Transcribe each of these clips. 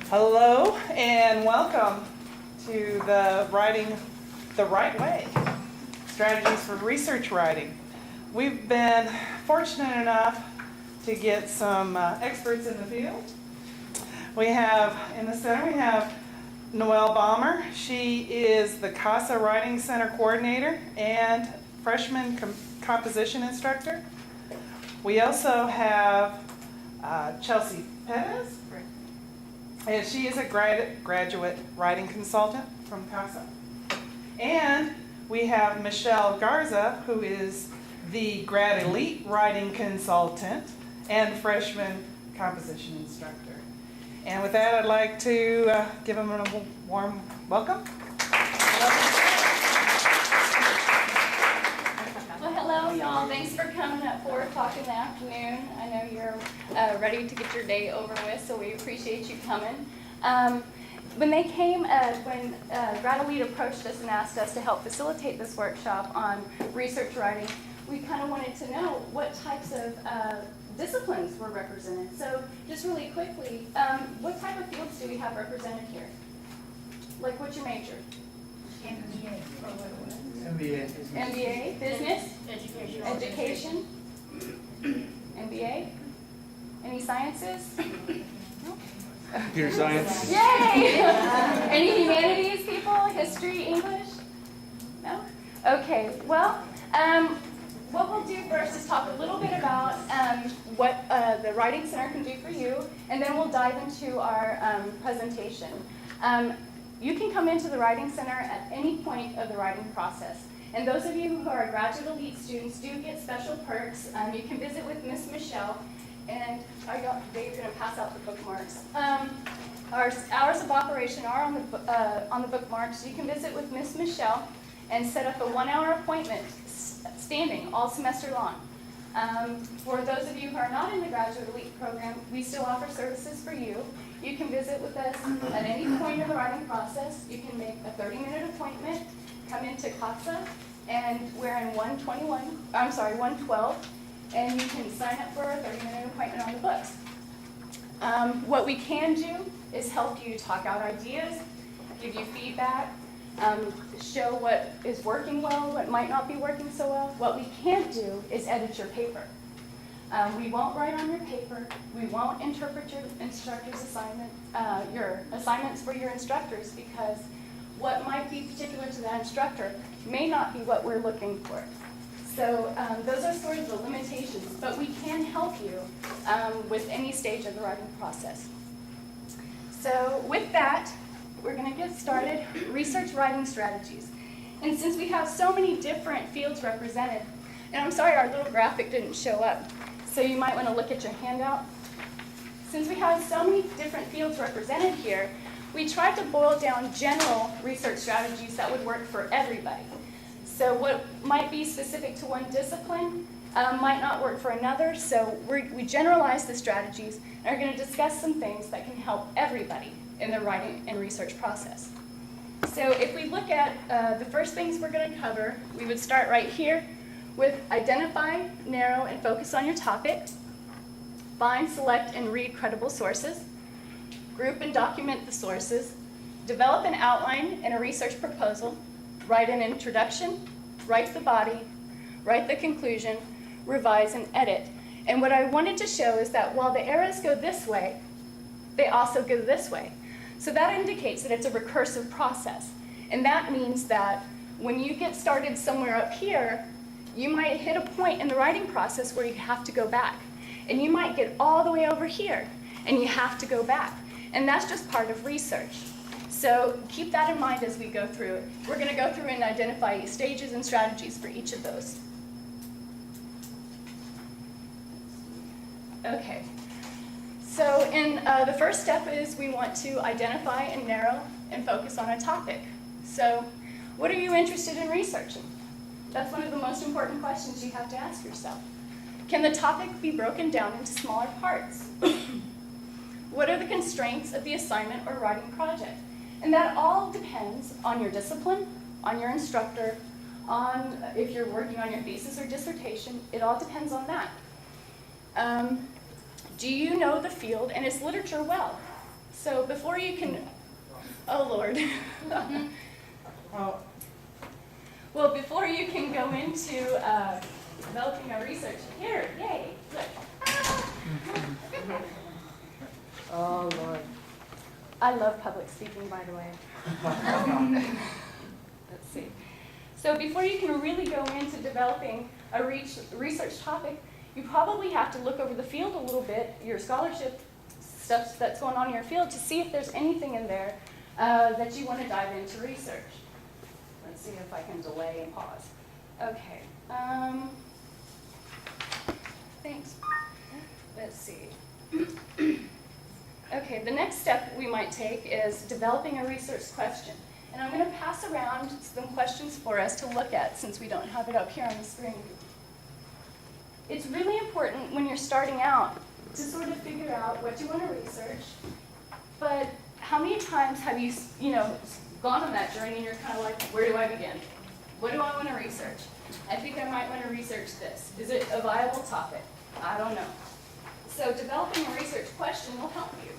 Hello and welcome to the Writing the Right Way, Strategies for Research Writing. We've been fortunate enough to get some experts in the field. We have, in the center, we have Noelle Balmer. She is the CASA Writing Center Coordinator and freshman composition instructor. We also have Chelsea Perez, and she is a graduate writing consultant from CASA. And we have Michelle Garza, who is the grad elite writing consultant and freshman composition instructor. And with that, I'd like to give them a warm welcome. Well, hello, y'all. Thanks for coming at 4 o'clock in the afternoon. I know you're ready to get your day over with, so we appreciate you coming. When they came, when Grad Elite approached us and asked us to help facilitate this workshop on research writing, we kind of wanted to know what types of disciplines were represented. So just really quickly, what type of fields do we have represented here? Like, what's your major? MBA. MBA, business, education, MBA, any sciences? Computer science. Yay! Any humanities people? History, English? No? Okay, well, what we'll do first is talk a little bit about what the Writing Center can do for you, and then we'll dive into our presentation. You can come into the Writing Center at any point of the writing process. And those of you who are graduate elite students do get special perks. You can visit with Miss Michelle, and Dave's going to pass out the bookmarks. Our hours of operation are on the bookmarks. You can visit with Miss Michelle and set up a 1-hour appointment standing all semester long. For those of you who are not in the Graduate Elite program, we still offer services for you. You can visit with us at any point in the writing process. You can make a 30-minute appointment, come into CASA, and we're in 112, and you can sign up for a 30-minute appointment on the books. What we can do is help you talk out ideas, give you feedback, show what is working well, what might not be working so well. What we can't do is edit your paper. We won't write on your paper. We won't interpret your instructor's assignment, your assignments for your instructors, because what might be particular to that instructor may not be what we're looking for. So those are sort of the limitations, but we can help you with any stage of the writing process. So with that, we're going to get started. Research writing strategies. And since we have so many different fields represented, and I'm sorry our little graphic didn't show up, so you might want to look at your handout. Since we have so many different fields represented here, we tried to boil down general research strategies that would work for everybody. So what might be specific to one discipline might not work for another, so we generalized the strategies and are going to discuss some things that can help everybody in the writing and research process. So if we look at the first things we're going to cover, we would start right here with identify, narrow, and focus on your topic, find, select, and read credible sources, group and document the sources, develop an outline and a research proposal, write an introduction, write the body, write the conclusion, revise, and edit. And what I wanted to show is that while the arrows go this way, they also go this way. So that indicates that it's a recursive process. And that means that when you get started somewhere up here, you might hit a point in the writing process where you have to go back. And you might get all the way over here, and you have to go back. And that's just part of research. So keep that in mind as we go through it. We're going to go through and identify stages and strategies for each of those. Okay. So in the first step is we want to identify and narrow and focus on a topic. So what are you interested in researching? That's one of the most important questions you have to ask yourself. Can the topic be broken down into smaller parts? What are the constraints of the assignment or writing project? And that all depends on your discipline, on your instructor, on if you're working on your thesis or dissertation. It all depends on that. Do you know the field and its literature well? So before you can, oh Lord. Well, Well, before you can go into developing a research, here, yay, look. Ah. Oh, Lord. I love public speaking, by the way. Let's see. So before you can really go into developing a research topic, you probably have to look over the field a little bit, your scholarship stuff that's going on in your field, to see if there's anything in there that you want to dive into research. Let's see if I can delay and pause. Okay. Thanks. Let's see. Okay, the next step we might take is developing a research question. And I'm going to pass around some questions for us to look at since we don't have it up here on the screen. It's really important when you're starting out to sort of figure out what you want to research, but how many times have you, gone on that journey and you're kind of like, where do I begin? What do I want to research? I think I might want to research this. Is it a viable topic? I don't know. So developing a research question will help you.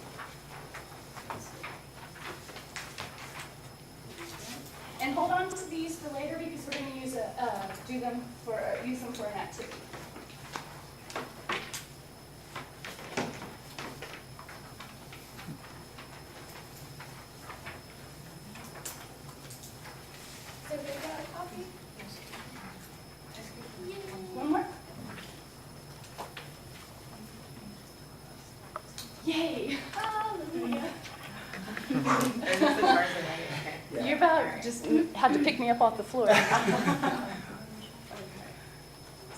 And hold on to these for later because we're going to use them for an activity. So they got a copy? One more? Yay! Hallelujah! You about just had to pick me up off the floor.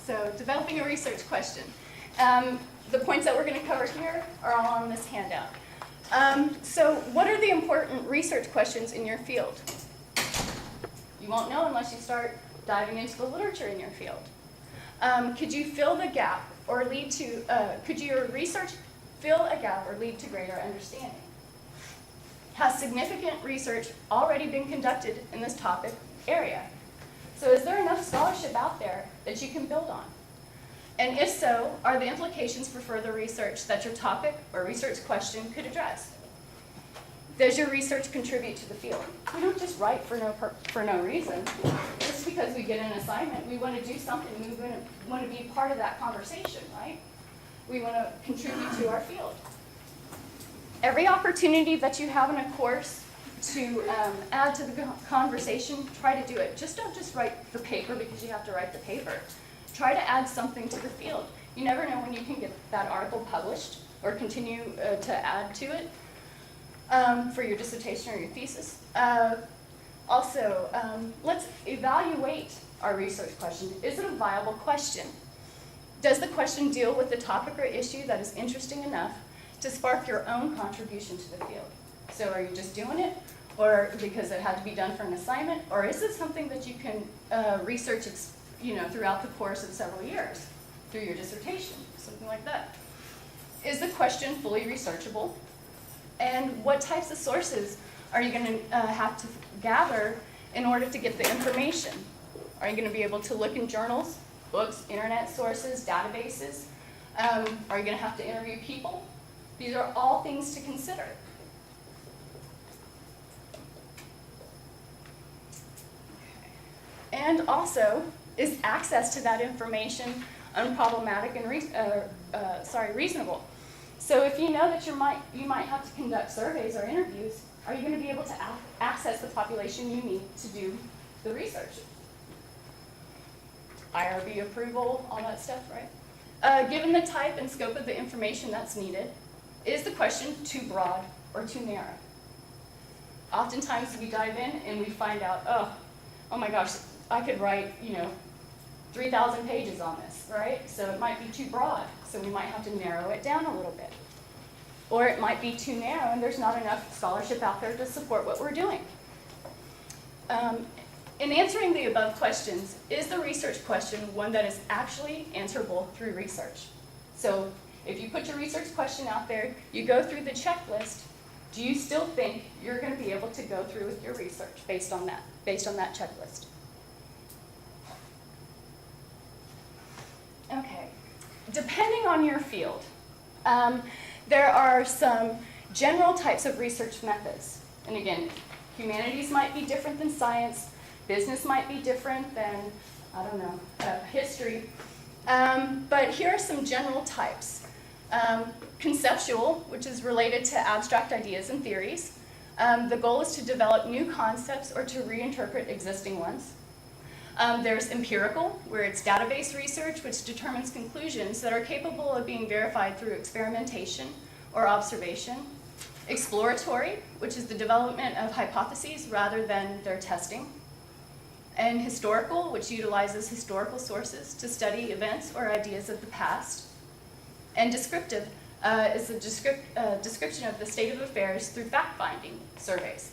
So, developing a research question. The points that we're going to cover here are all on this handout. So, what are the important research questions in your field? You won't know unless you start diving into the literature in your field. Could you fill the gap or lead to, could your research fill a gap or lead to greater understanding? Has significant research already been conducted in this topic area? So is there enough scholarship out there that you can build on? And if so, are the implications for further research that your topic or research question could address? Does your research contribute to the field? We don't just write for no reason. Just because we get an assignment, we want to do something. We want to be part of that conversation, right? We want to contribute to our field. Every opportunity that you have in a course to add to the conversation, try to do it. Don't just write the paper because you have to write the paper. Try to add something to the field. You never know when you can get that article published or continue to add to it for your dissertation or your thesis. Also, let's evaluate our research question. Is it a viable question? Does the question deal with the topic or issue that is interesting enough to spark your own contribution to the field? So are you just doing it, or because it had to be done for an assignment, or is it something that you can research throughout the course of several years through your dissertation, something like that? Is the question fully researchable? And what types of sources are you going to have to gather in order to get the information? Are you going to be able to look in journals, books, internet sources, databases? Are you going to have to interview people? These are all things to consider. And also, is access to that information unproblematic and reasonable? So if you know that you might have to conduct surveys or interviews, are you going to be able to access the population you need to do the research? IRB approval, all that stuff, right? Given the type and scope of the information that's needed, is the question too broad or too narrow? Oftentimes we dive in and we find out, oh my gosh, I could write, 3,000 pages on this, right? So it might be too broad, so we might have to narrow it down a little bit. Or it might be too narrow and there's not enough scholarship out there to support what we're doing. In answering the above questions, is the research question one that is actually answerable through research? So if you put your research question out there, you go through the checklist, do you still think you're going to be able to go through with your research based on that checklist? Okay. Depending on your field, there are some General types of research methods. And again, humanities might be different than science, business might be different than, I don't know, history. But here are some general types. Conceptual, which is related to abstract ideas and theories. The goal is to develop new concepts or to reinterpret existing ones. There's empirical, where it's database research, which determines conclusions that are capable of being verified through experimentation or observation. Exploratory, which is the development of hypotheses rather than their testing. And historical, which utilizes historical sources to study events or ideas of the past. And descriptive is a description of the state of affairs through fact-finding surveys.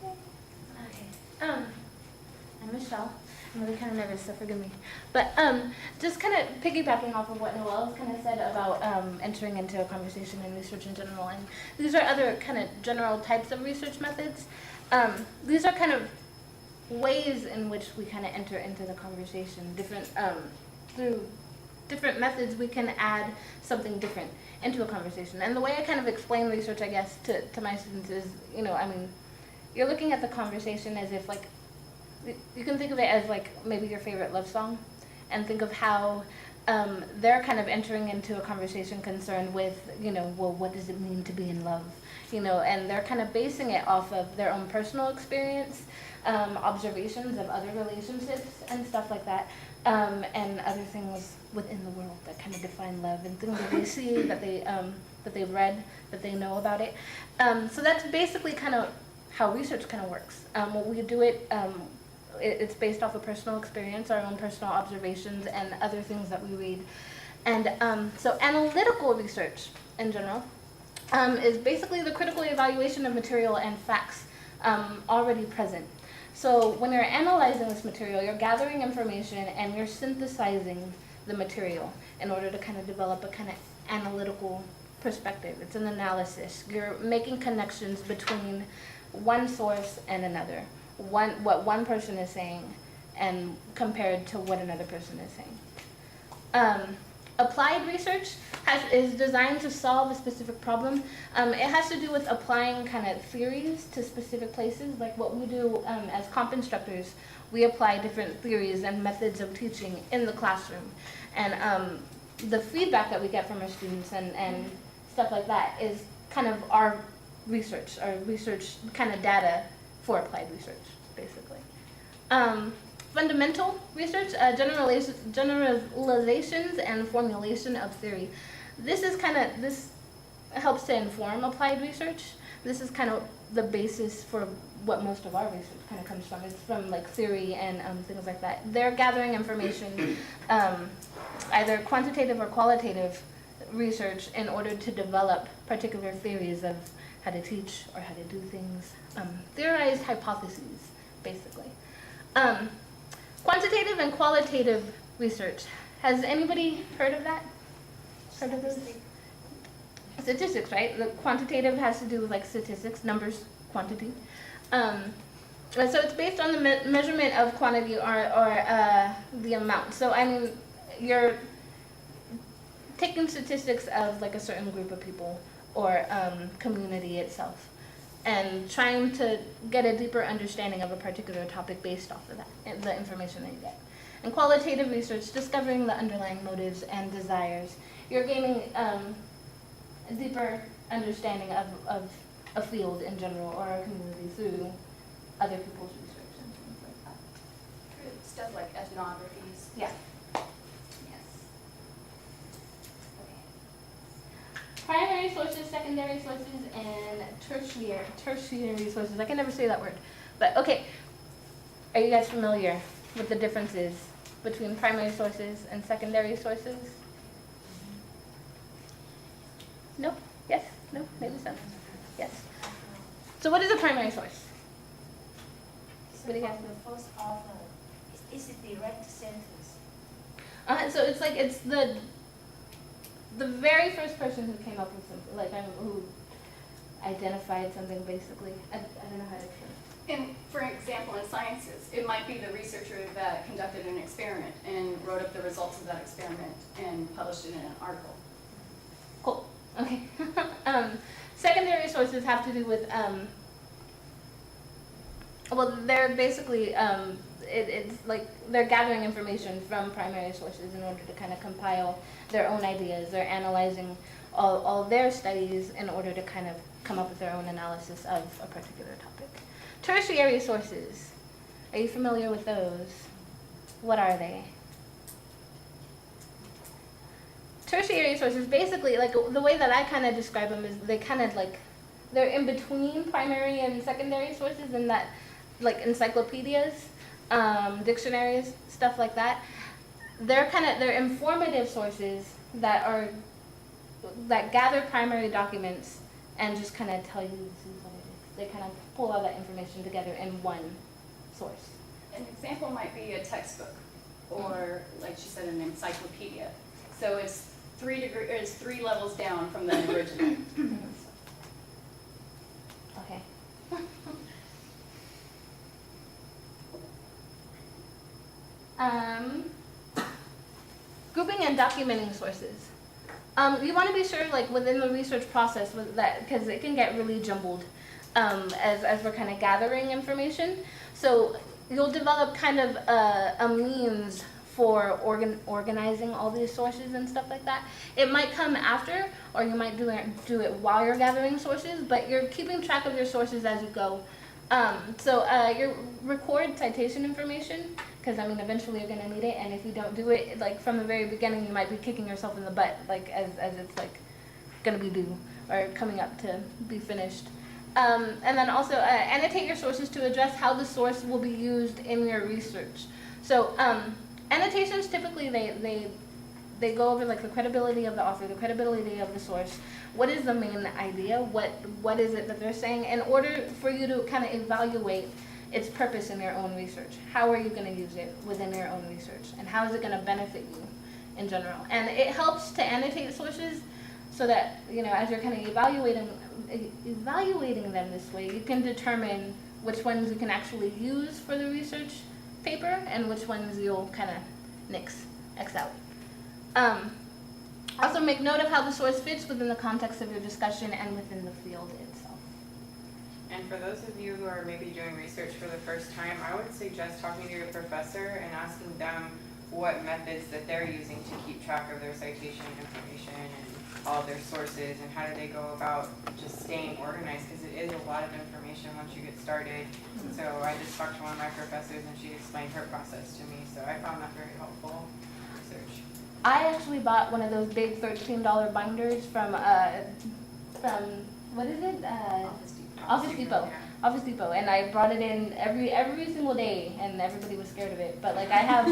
Okay. I'm Michelle. I'm really kind of nervous, so forgive me. But just kind of piggybacking off of what Noelle kind of said about entering into a conversation and research in general, and these are other kind of general types of research methods. These are kind of ways in which we kind of enter into the conversation. Through different methods, we can add something different into a conversation. And the way I kind of explain research, I guess, to my students is, you're looking at the conversation as if, like, you can think of it as, like, maybe your favorite love song, and think of how they're kind of entering into a conversation concerned with, well, what does it mean to be in love? And they're kind of basing it off of their own personal experience, observations of other relationships and stuff like that, and other things within the world that kind of define love, and things that they see, that they've read, that they know about it. So that's basically kind of how research kind of works. What we do it's based off of personal experience, our own personal observations, and other things that we read. And so analytical research in general is basically the critical evaluation of material and facts already present. So when you're analyzing this material, you're gathering information and you're synthesizing the material in order to kind of develop a kind of analytical perspective. It's an analysis. You're making connections between one source and another. What one person is saying and compared to what another person is saying. Applied research is designed to solve a specific problem. It has to do with applying kind of theories to specific places. Like what we do as comp instructors, we apply different theories and methods of teaching in the classroom. And the feedback that we get from our students and stuff like that is kind of our research kind of data for applied research, basically. Fundamental research, generalizations and formulation of theory. This helps to inform applied research. This is kind of the basis for what most of our research kind of comes from. It's from like theory and things like that. They're gathering information, either quantitative or qualitative research, in order to develop particular theories of how to teach or how to do things. Theorized hypotheses, basically. Quantitative and qualitative research. Has anybody heard of that? Heard of those? Statistics, right? The quantitative has to do with like statistics, numbers, quantity. So it's based on the measurement of quantity or the amount. So I mean, you're taking statistics of like a certain group of people or community itself, and trying to get a deeper understanding of a particular topic based off of that, the information that you get. And qualitative research, discovering the underlying motives and desires. You're gaining a deeper understanding of a field in general or a community through other people's research and things like that. Stuff like ethnographies. Yeah. Primary sources, secondary sources, and tertiary sources. I can never say that word. But okay, are you guys familiar with the differences between primary sources and secondary sources? No? Yes? No? Maybe so? Yes. So what is a primary source? What do you guys know? The first author, is it direct sentence? So it's like it's the very first person who came up with something, like who identified something, basically. I don't know how to explain it. And for example, in sciences, it might be the researcher that conducted an experiment and wrote up the results of that experiment and published it in an article. Okay. Secondary sources have to do with, well, they're basically, it's like they're gathering information from primary sources in order to kind of compile their own ideas. They're analyzing all their studies in order to kind of come up with their own analysis of a particular topic. Tertiary sources, are you familiar with those? What are they? Tertiary sources, basically, like the way that I kind of describe them is they kind of like, they're in between primary and secondary sources in that, like encyclopedias, dictionaries, stuff like that. They're informative sources that gather primary documents and just kind of tell you this is what it is. They kind of pull all that information together in one source. An example might be a textbook, or like she said, an encyclopedia. So it's 3 levels down from the original. Okay. Grouping and documenting sources. You want to be sure, like within the research process, with that, because it can get really jumbled as we're kind of gathering information. So you'll develop kind of a means for organizing all these sources and stuff like that. It might come after, or you might do it while you're gathering sources, but you're keeping track of your sources as you go. You record citation information, because I mean eventually you're gonna need it, and if you don't do it like from the very beginning, you might be kicking yourself in the butt, like as it's like gonna be due or coming up to be finished. And then also annotate your sources to address how the source will be used in your research. So annotations typically they go over like the credibility of the author, the credibility of the source. What is the main idea? What is it that they're saying? In order for you to kind of evaluate its purpose in your own research. How are you going to use it within your own research? And how is it going to benefit you in general? And it helps to annotate sources so that, you know, as you're kind of evaluating them this way, you can determine which ones you can actually use for the research paper and which ones you'll kind of X out. Also make note of how the source fits within the context of your discussion and within the field itself. And for those of you who are maybe doing research for the first time, I would suggest talking to your professor and asking them what methods that they're using to keep track of their citation information and all of their sources, and how do they go about just staying organized, because it is a lot of information once you get started. So I just talked to one of my professors and she explained her process to me, so I found that very helpful research. I actually bought one of those big $13 binders from what is it? Office Depot. Yeah. Office Depot, and I brought it in every single day, and everybody was scared of it. But like I have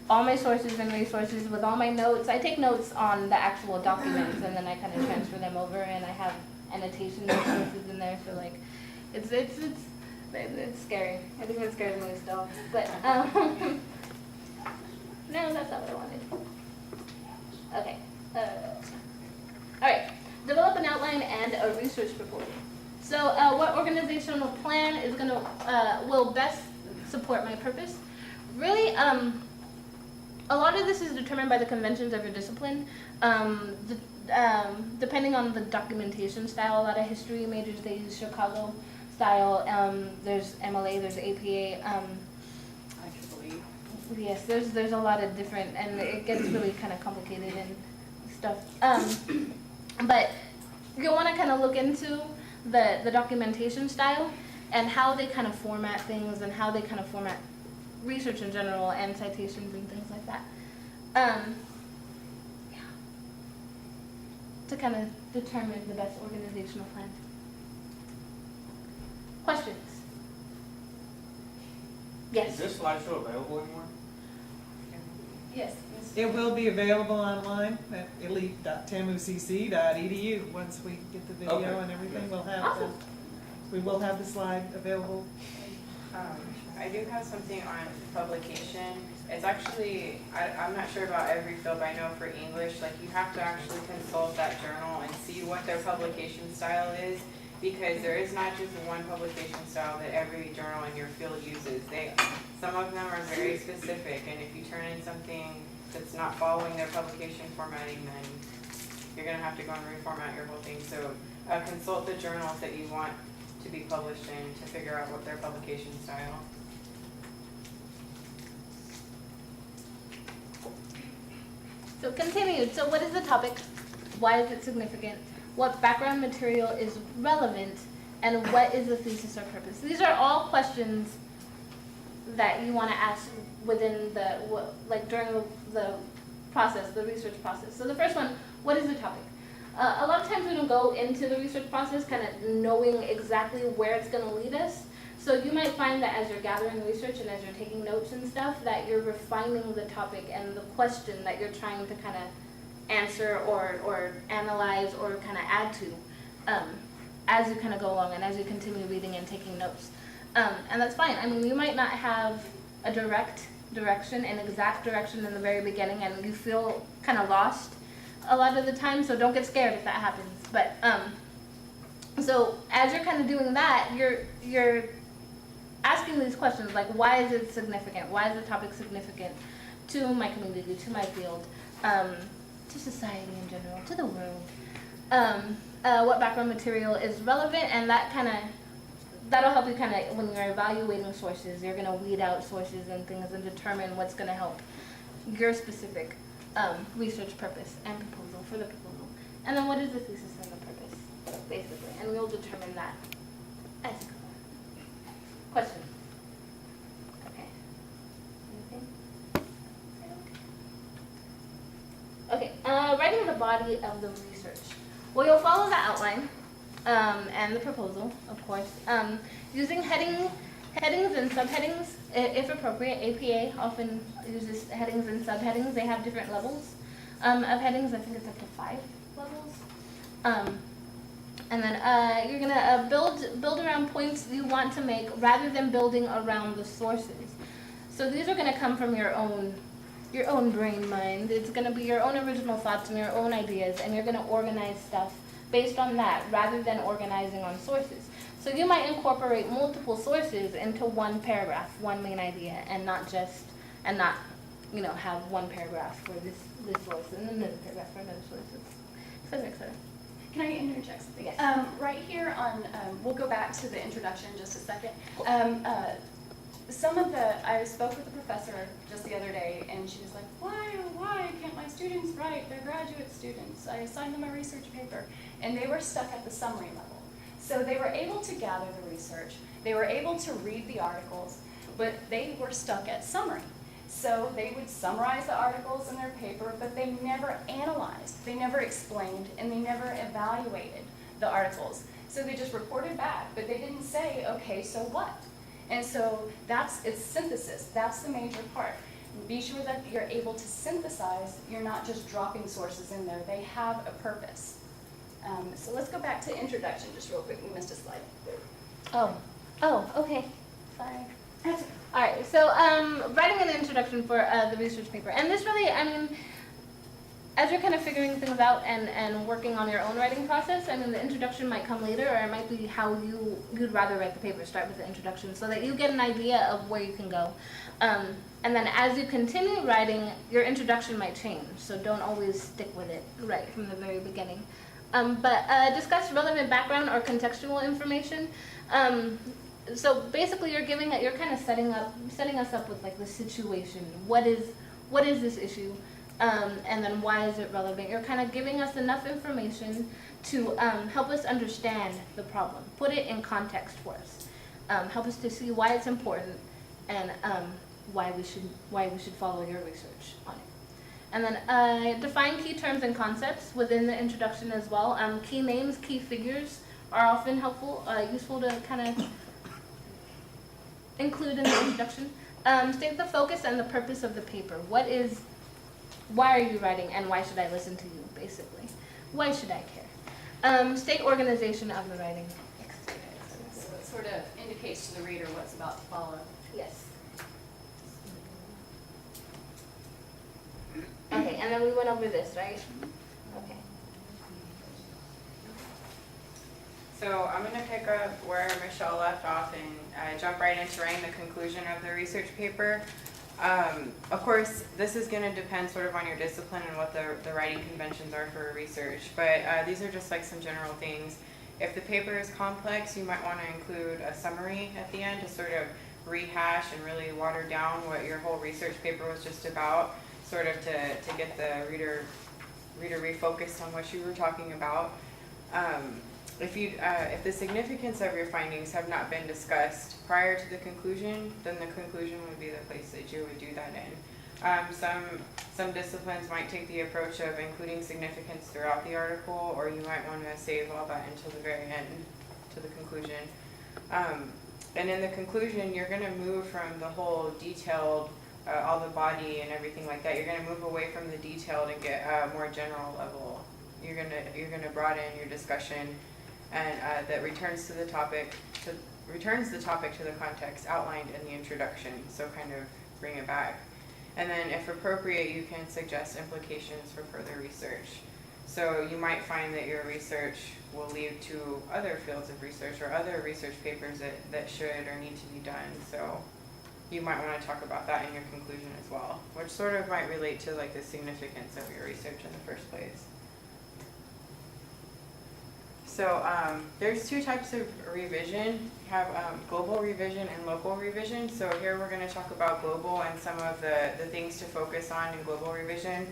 all my sources and resources with all my notes. I take notes on the actual documents, and then I kind of transfer them over, and I have annotation sources in there. So like, it's scary. It even scares me still. But no, that's not what I wanted. Okay. All right. Develop an outline and a research proposal. So what organizational plan is will best support my purpose? Really, a lot of this is determined by the conventions of your discipline. Depending on the documentation style, a lot of history majors, they use Chicago style. There's MLA, there's APA. I can believe. Yes, there's a lot of different, and it gets really kind of complicated and stuff. But you'll want to kind of look into the documentation style and how they kind of format things and how they kind of format research in general and citations and things like that. Yeah. To kind of determine the best organizational plan. Questions? Yes. Is this slideshow available anymore? Yes. It will be available online at elite.tamucc.edu. Once we get the video Okay. and everything, we'll have Awesome. we will have the slide available. I do have something on publication. It's actually, I'm not sure about every field, but I know for English, like you have to actually consult that journal and see what their publication style is, because there is not just one publication style that every journal in your field uses. Some of them are very specific, and if you turn in something that's not following their publication formatting, then you're gonna have to go and reformat your whole thing. So consult the journals that you want to be published in to figure out what their publication style. So continued. So what is the topic? Why is it significant? What background material is relevant? And what is the thesis or purpose? These are all questions that you want to ask within during the process, the research process. So the first one, what is the topic? A lot of times we don't go into the research process kind of knowing exactly where it's going to lead us. So you might find that as you're gathering research and as you're taking notes and stuff, that you're refining the topic and the question that you're trying to kind of answer or analyze or kind of add to as you kind of go along and as you continue reading and taking notes. And that's fine. I mean, you might not have a direct direction, an exact direction in the very beginning, and you feel kind of lost a lot of the time, so don't get scared if that happens. But so as you're kind of doing that, you're asking these questions like, why is it significant? Why is the topic significant to my community, to my field, to society in general, to the world? What background material is relevant, and that'll help you kind of, when you're evaluating sources, you're going to weed out sources and things and determine what's going to help your specific research purpose and proposal for the proposal. And then what is the thesis and the purpose, basically, and we'll determine that as you go. Question? Okay. Anything? Okay, writing the body of the research. Well, you'll follow the outline and the proposal, of course, using headings and subheadings, if appropriate. APA often uses headings and subheadings. They have different levels of headings. I think it's up to 5 levels. And then you're gonna build around points you want to make rather than building around the sources. So these are gonna come from your own brain mind. It's gonna be your own original thoughts and your own ideas, and you're gonna organize stuff based on that rather than organizing on sources. So you might incorporate multiple sources into one paragraph, one main idea, and not have one paragraph for this source and then another paragraph for another source, et cetera, et cetera. Can I interject something? Yes. Right here on, we'll go back to the introduction in just a second. I spoke with the professor just the other day, and she was like, why can't my students write? They're graduate students. I assigned them a research paper. And they were stuck at the summary level. So they were able to gather the research. They were able to read the articles, but they were stuck at summary. So they would summarize the articles in their paper, but they never analyzed, they never explained, and they never evaluated the articles. So they just reported back, but they didn't say, okay, so what? And so it's synthesis. That's the major part. Be sure that you're able to synthesize. You're not just dropping sources in there. They have a purpose. So let's go back to introduction just real quick. We missed a slide. Oh, okay. Sorry. All right, so writing an introduction for the research paper. And this really, I mean, as you're kind of figuring things out and working on your own writing process, I mean, the introduction might come later, or it might be how you'd rather write the paper. Start with the introduction so that you get an idea of where you can go. And then as you continue writing, your introduction might change, so don't always stick with it right from the very beginning. But discuss relevant background or contextual information. So basically, you're kind of setting us up with like the situation. What is this issue, and then why is it relevant? You're kind of giving us enough information to help us understand the problem, put it in context for us, help us to see why it's important, and why we should follow your research on it. And then define key terms and concepts within the introduction as well. Key names, key figures are often useful to kind of include in the introduction. State the focus and the purpose of the paper. Why are you writing, and why should I listen to you, basically? Why should I care? State organization of the writing. So it sort of indicates to the reader what's about to follow. Yes. Okay, and then we went over this, right? Okay. So I'm going to pick up where Michelle left off and jump right into writing the conclusion of the research paper. Of course, this is going to depend sort of on your discipline and what the writing conventions are for research, but these are just like some general things. If the paper is complex, you might want to include a summary at the end to sort of rehash and really water down what your whole research paper was just about, sort of to get the reader refocused on what you were talking about. If the significance of your findings have not been discussed prior to the conclusion, then the conclusion would be the place that you would do that in. Some disciplines might take the approach of including significance throughout the article, or you might want to save all that until the very end, to the conclusion. And in the conclusion, you're going to move from the whole detailed, all the body and everything like that. You're going to move away from the detailed and get a more general level. You're going to broaden your discussion, and that returns the topic to the context outlined in the introduction. So kind of bring it back. And then if appropriate, you can suggest implications for further research. So you might find that your research will lead to other fields of research or other research papers that should or need to be done. So you might want to talk about that in your conclusion as well, which sort of might relate to like the significance of your research in the first place. So there's two types of revision. You have global revision and local revision. So here we're going to talk about global and some of the things to focus on in global revision.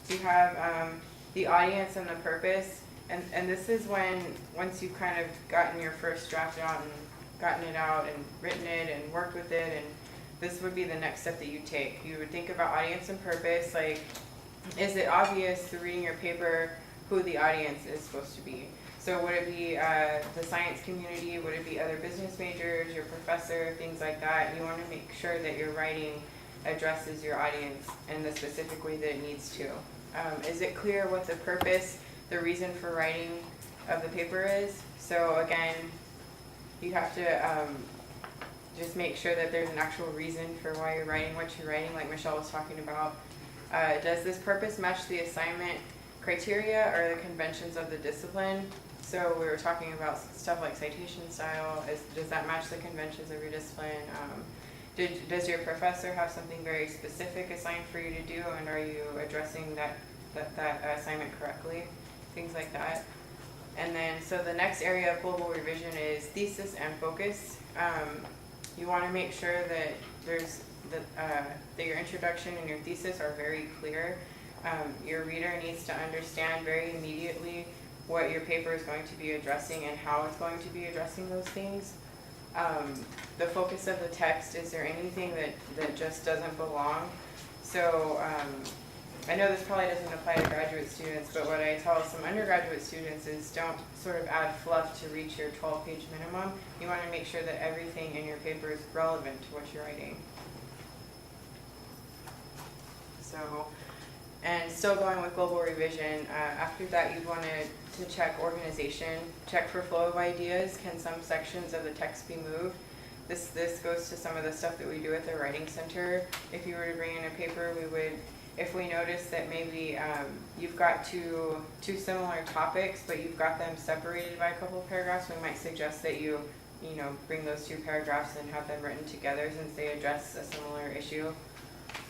You have the audience and the purpose. And this is when, once you've kind of gotten your first draft out and gotten it out and written it and worked with it, and this would be the next step that you take. You would think about audience and purpose, like, is it obvious through reading your paper who the audience is supposed to be? So would it be the science community? Would it be other business majors, your professor, things like that? You want to make sure that your writing addresses your audience in the specific way that it needs to. Is it clear what the purpose, the reason for writing of the paper is? So again, you have to just make sure that there's an actual reason for why you're writing what you're writing, like Michelle was talking about. Does this purpose match the assignment criteria or the conventions of the discipline? So we were talking about stuff like citation style. Does that match the conventions of your discipline? Does your professor have something very specific assigned for you to do, and are you addressing that assignment correctly? Things like that. And then, so the next area of global revision is thesis and focus. You want to make sure that that your introduction and your thesis are very clear. Your reader needs to understand very immediately what your paper is going to be addressing and how it's going to be addressing those things. The focus of the text, is there anything that just doesn't belong? So I know this probably doesn't apply to graduate students, but what I tell some undergraduate students is don't sort of add fluff to reach your 12-page minimum. You want to make sure that everything in your paper is relevant to what you're writing. So, and still going with global revision, after that you want to check organization, check for flow of ideas. Can some sections of the text be moved? This goes to some of the stuff that we do at the Writing Center. If you were to bring in a paper, we would, if we notice that maybe you've got two similar topics, but you've got them separated by a couple of paragraphs, we might suggest that you bring those two paragraphs and have them written together since they address a similar issue.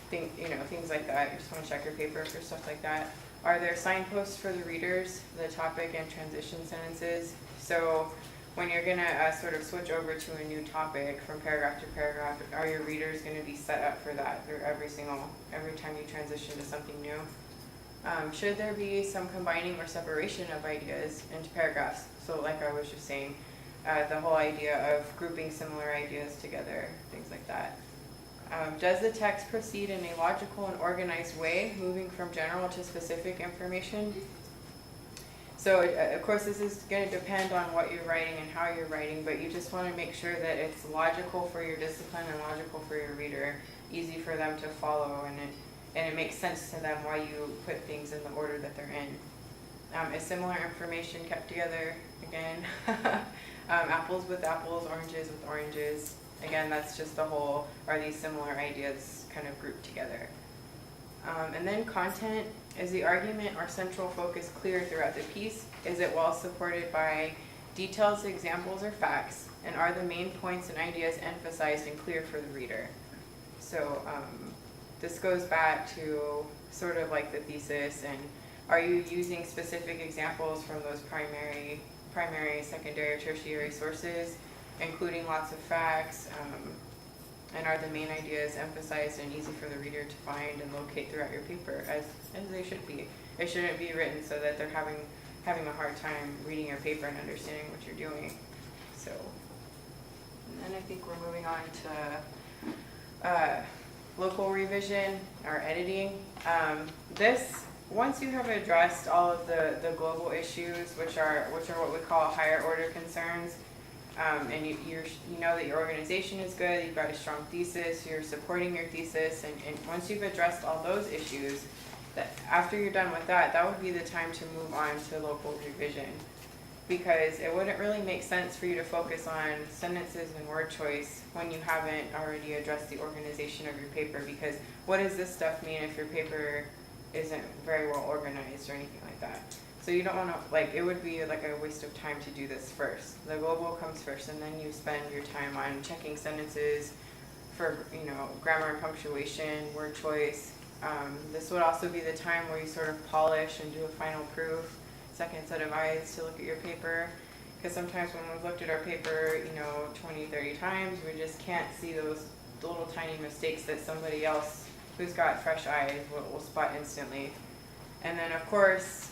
Things like that. You just want to check your paper for stuff like that. Are there signposts for the readers, the topic and transition sentences? So when you're going to sort of switch over to a new topic from paragraph to paragraph, are your readers going to be set up for that through every time you transition to something new? Should there be some combining or separation of ideas into paragraphs? So like I was just saying, the whole idea of grouping similar ideas together, things like that. Does the text proceed in a logical and organized way, moving from general to specific information? So, of course, this is going to depend on what you're writing and how you're writing, but you just want to make sure that it's logical for your discipline and logical for your reader, easy for them to follow, and it makes sense to them why you put things in the order that they're in. Is similar information kept together? Again, apples with apples, oranges with oranges. Again, that's just the whole, are these similar ideas kind of grouped together? And then content, is the argument or central focus clear throughout the piece? Is it well supported by details, examples, or facts? And are the main points and ideas emphasized and clear for the reader? So this goes back to sort of like the thesis, and are you using specific examples from those primary, secondary, or tertiary sources, including lots of facts, and are the main ideas emphasized and easy for the reader to find and locate throughout your paper, as they should be. It shouldn't be written so that they're having a hard time reading your paper and understanding what you're doing. So, and then I think we're moving on to local revision or editing. Once you have addressed all of the global issues, which are what we call higher order concerns, and you know that your organization is good, you've got a strong thesis, you're supporting your thesis, and once you've addressed all those issues, that after you're done with that, that would be the time to move on to local revision. Because it wouldn't really make sense for you to focus on sentences and word choice when you haven't already addressed the organization of your paper, because what does this stuff mean if your paper isn't very well organized or anything like that? So you don't want to, like, it would be like a waste of time to do this first. The global comes first, and then you spend your time on checking sentences for, grammar and punctuation, word choice. This would also be the time where you sort of polish and do a final proof, second set of eyes to look at your paper. Because sometimes when we've looked at our paper, 20, 30 times, we just can't see those little tiny mistakes that somebody else who's got fresh eyes will spot instantly. And then, of course,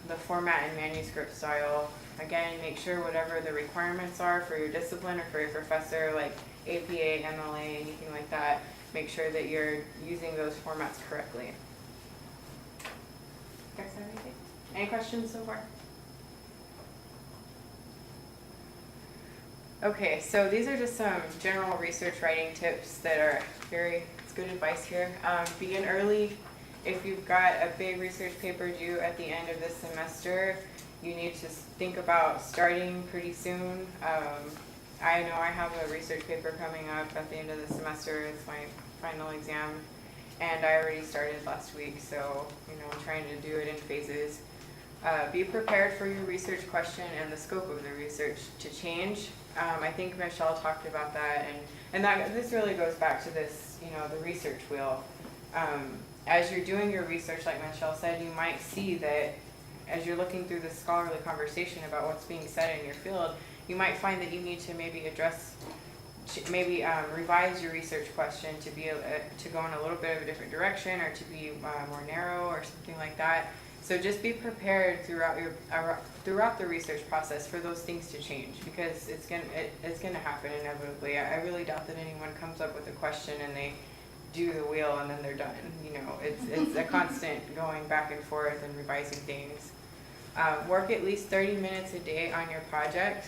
the format and manuscript style. Again, make sure whatever the requirements are for your discipline or for your professor, like APA, MLA, anything like that, make sure that you're using those formats correctly. Guys have anything? Any questions so far? Okay, so these are just some general research writing tips that are it's good advice here. Begin early. If you've got a big research paper due at the end of this semester, you need to think about starting pretty soon. I know I have a research paper coming up at the end of the semester. It's my final exam, and I already started last week, so I'm trying to do it in phases. Be prepared for your research question and the scope of the research to change. I think Michelle talked about that, and this really goes back to this, the research wheel. As you're doing your research, like Michelle said, you might see that as you're looking through the scholarly conversation about what's being said in your field, you might find that you need to maybe revise your research question to be to go in a little bit of a different direction, or to be more narrow or something like that. So just be prepared throughout the research process for those things to change, because it's gonna happen inevitably. I really doubt that anyone comes up with a question and they do the wheel and then they're done. It's a constant going back and forth and revising things. Work at least 30 minutes a day on your project.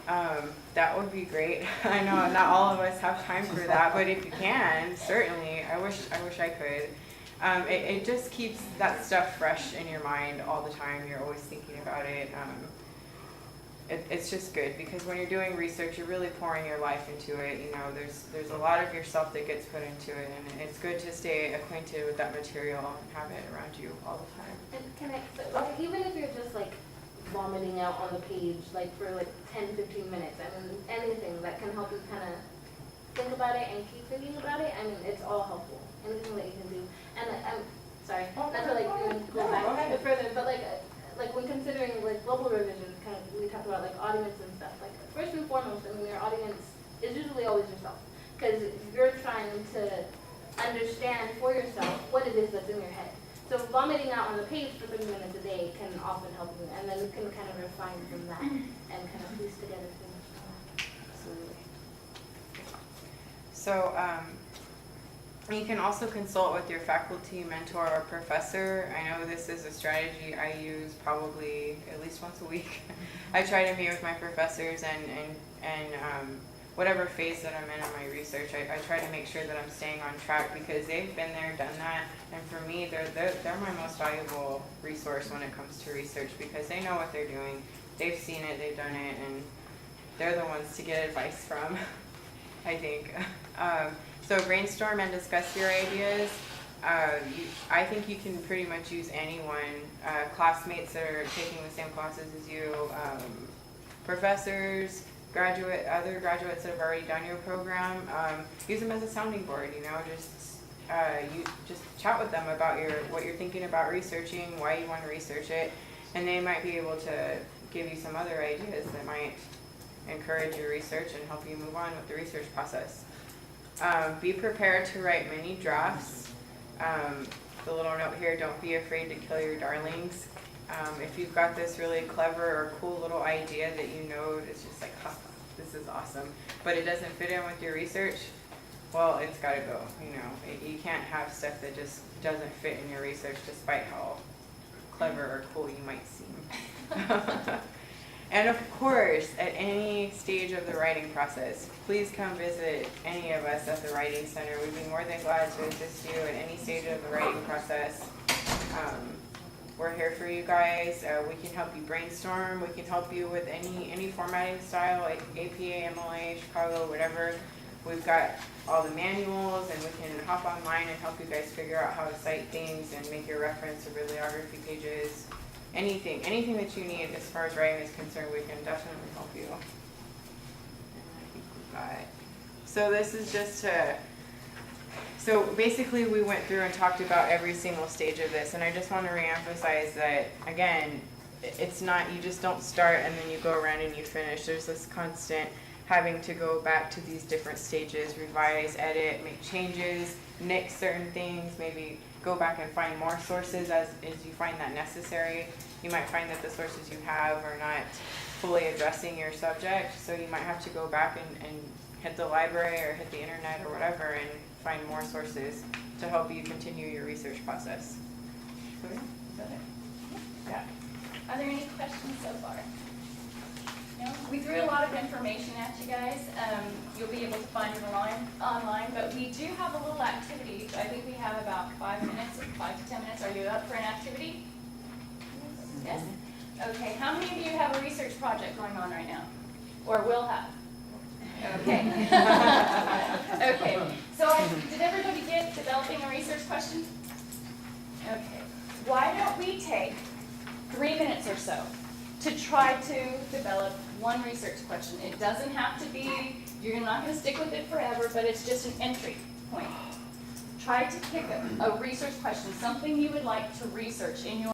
That would be great. I know not all of us have time for that, but if you can, certainly. I wish I could. It just keeps that stuff fresh in your mind all the time. You're always thinking about it. It's just good, because when you're doing research, you're really pouring your life into it. There's a lot of yourself that gets put into it, and it's good to stay acquainted with that material and have it around you all the time. And even if you're just like vomiting out on the page, like for like 10-15 minutes, anything that can help you kind of think about it and keep thinking about it, it's all helpful. Anything that you can do. And I'm sorry, not to like even go back further, but like when considering like global revision, kind of we talked about like audience and stuff. Like first and foremost, your audience is usually always yourself, because you're trying to understand for yourself what it is that's in your head. So vomiting out on the page for 30 minutes a day can often help you, and then you can kind of refine from that and kind of piece together things. Absolutely. So you can also consult with your faculty, mentor, or professor. I know this is a strategy I use probably at least once a week. I try to meet with my professors and whatever phase that I'm in my research, I try to make sure that I'm staying on track, because they've been there, done that, and for me, they're my most valuable resource when it comes to research, because they know what they're doing, they've seen it, they've done it, and they're the ones to get advice from, I think. So brainstorm and discuss your ideas. I think you can pretty much use anyone, classmates that are taking the same classes as you, professors, other graduates that have already done your program. Use them as a sounding board, just you just chat with them about what you're thinking about researching, why you want to research it, and they might be able to give you some other ideas that might encourage your research and help you move on with the research process. Be prepared to write many drafts. The little note here, don't be afraid to kill your darlings. If you've got this really clever or cool little idea that you know is just like, huh, this is awesome, but it doesn't fit in with your research, well, it's got to go. You can't have stuff that just doesn't fit in your research despite how clever or cool you might seem. And of course, at any stage of the writing process, please come visit any of us at the Writing Center. We'd be more than glad to assist you at any stage of the writing process. We're here for you guys. We can help you brainstorm. We can help you with any formatting style, like APA, MLA, Chicago, whatever. We've got all the manuals, and we can hop online and help you guys figure out how to cite things and make your reference or bibliography pages. Anything that you need as far as writing is concerned, we can definitely help you. And I think we've got. So this is just so basically we went through and talked about every single stage of this, and I just want to reemphasize that, again, it's not, you just don't start and then you go around and you finish. There's this constant having to go back to these different stages, revise, edit, make changes, nix certain things, maybe go back and find more sources as you find that necessary. You might find that the sources you have are not fully addressing your subject, so you might have to go back and hit the library or hit the internet or whatever and find more sources to help you continue your research process. So yeah, is that it? Yeah. Are there any questions so far? No? We threw a lot of information at you guys. You'll be able to find it online, but we do have a little activity. I think we have about 5 minutes, 5 to 10 minutes. Are you up for an activity? Yes? Okay, how many of you have a research project going on right now? Or will have? Okay. Okay, so did everybody get developing a research question? Okay, why don't we take 3 minutes or so to try to develop one research question. It doesn't have to be, you're not going to stick with it forever, but it's just an entry point. Try to pick a research question, something you would like to research in your